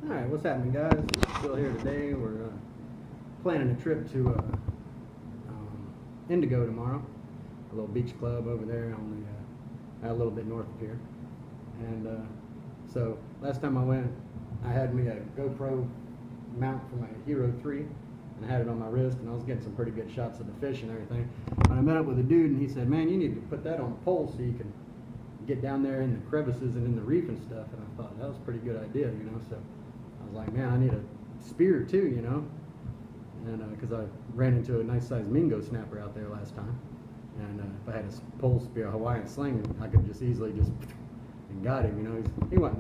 Alright, what's happening, guys? Still here today. We're planning a trip to Indigo tomorrow, a little beach club over there on the a little bit north of here. And so last time I went, I had me a GoPro mount for my Hero 3, and I had it on my wrist, and I was getting some pretty good shots of the fish and everything. But I met up with a dude, and he said, "Man, you need to put that on a pole so you can get down there in the crevices and in the reef and stuff." And I thought that was a pretty good idea, you know. So I was like, man, I need a spear too, you know, and because I ran into a nice sized mingo snapper out there last time, and if I had a pole spear, a Hawaiian Sling, I could just easily just and got him, you know. He wasn't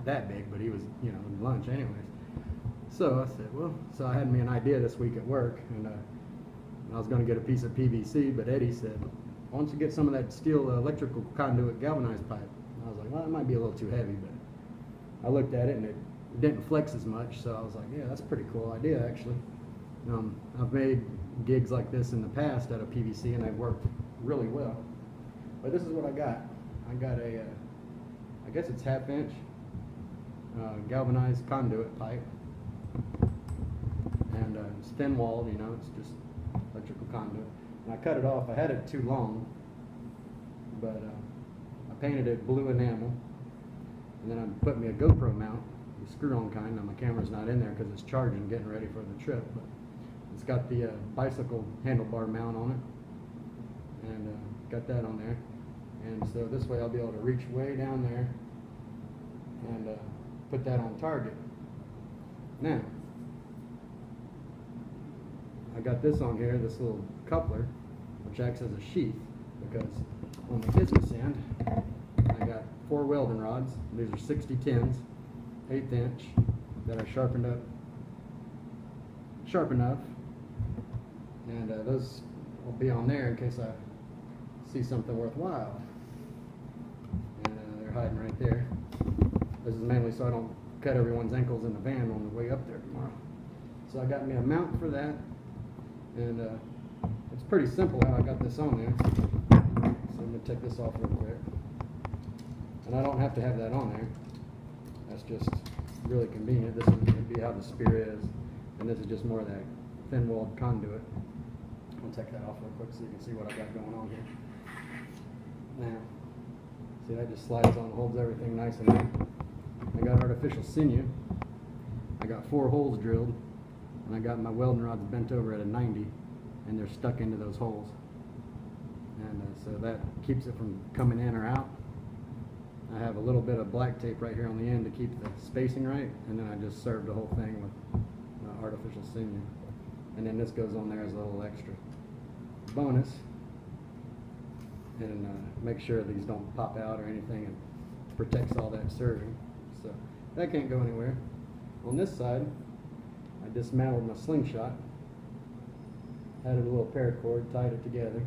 that big, but he was, you know, lunch anyways. So I said, well, so I had me an idea this week at work, and I was going to get a piece of PVC, but Eddie said, why don't you get some of that steel electrical conduit galvanized pipe? And I was like, well, it might be a little too heavy, but I looked at it and it didn't flex as much, so I was like, yeah, that's a pretty cool idea, actually. I've made gigs like this in the past out of PVC, and they've worked really well. But this is what I got. I got a, I guess it's 1/2 inch galvanized conduit pipe, and it's thin walled, you know, it's just electrical conduit. And I cut it off. I had it too long, but I painted it blue enamel, and then I put me a GoPro mount, the screw-on kind. Now my camera's not in there because it's charging, getting ready for the trip, but it's got the bicycle handlebar mount on it, and got that on there. And so this way I'll be able to reach way down there and put that on target. Now, I got this on here, this little coupler, which acts as a sheath, because on the business end, I got 4 welding rods. These are 60-10s, 1/8 inch, that I sharpened up sharp enough, and those will be on there in case I see something worthwhile. And they're hiding right there. This is mainly so I don't cut everyone's ankles in the van on the way up there tomorrow. So I got me a mount for that, and it's pretty simple how I got this on there. So I'm going to take this off real quick. And I don't have to have that on there. That's just really convenient. This would be how the spear is. And this is just more of that thin walled conduit. I'll take that off real quick so you can see what I got going on here. Now, see, that just slides on and holds everything nice and neat. I got artificial sinew. I got 4 holes drilled, and I got my welding rods bent over at a 90, and they're stuck into those holes. And so that keeps it from coming in or out. I have a little bit of black tape right here on the end to keep the spacing right, and then I just served the whole thing with artificial sinew. And then this goes on there as a little extra bonus, and make sure these don't pop out or anything, and protects all that serving. So that can't go anywhere. On this side, I dismantled my slingshot, added a little paracord, tied it together,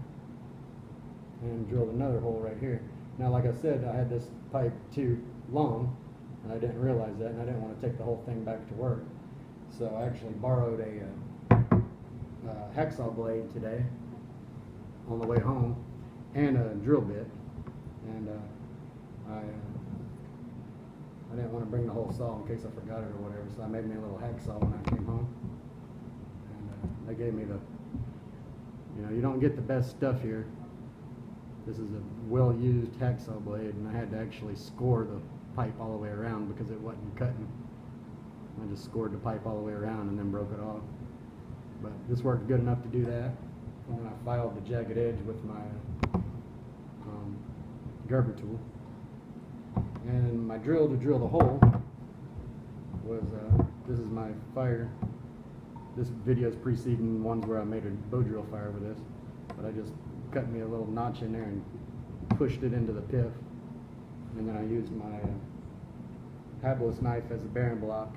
and drilled another hole right here. Now, like I said, I had this pipe too long, and I didn't realize that, and I didn't want to take the whole thing back to work. So I actually borrowed a hacksaw blade today on the way home, and a drill bit, and I didn't want to bring the whole saw in case I forgot it or whatever, so I made me a little hacksaw when I came home, and they gave me the, you know, you don't get the best stuff here. This is a well-used hacksaw blade, and I had to actually score the pipe all the way around because it wasn't cutting. I just scored the pipe all the way around and then broke it off. But this worked good enough to do that. And then I filed the jagged edge with my Gerber tool. And my drill to drill the hole was, this is my fire. This video is preceding ones where I made a bow drill fire with this. But I just cut me a little notch in there and pushed it into the pith. And then I used my habless knife as a bearing block,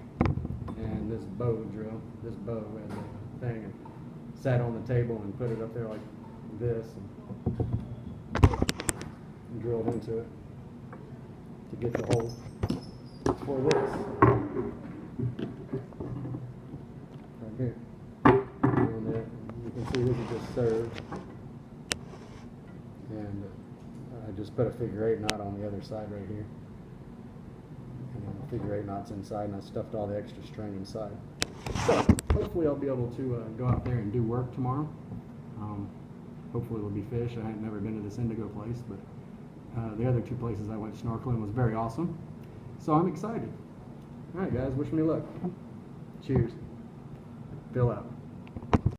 and this bow drill, this bow as a thing, and sat on the table and put it up there like this, and drilled into it to get the hole for this right here. And you can see this is just served, and I just put a figure 8 knot on the other side right here. And then figure 8 knots inside, and I stuffed all the extra string inside. So hopefully I'll be able to go out there and do work tomorrow. Hopefully it'll be fish. I had never been to this indigo place, but the other 2 places I went snorkeling was very awesome. So I'm excited. All right, guys, wish me luck. Cheers. Fill out.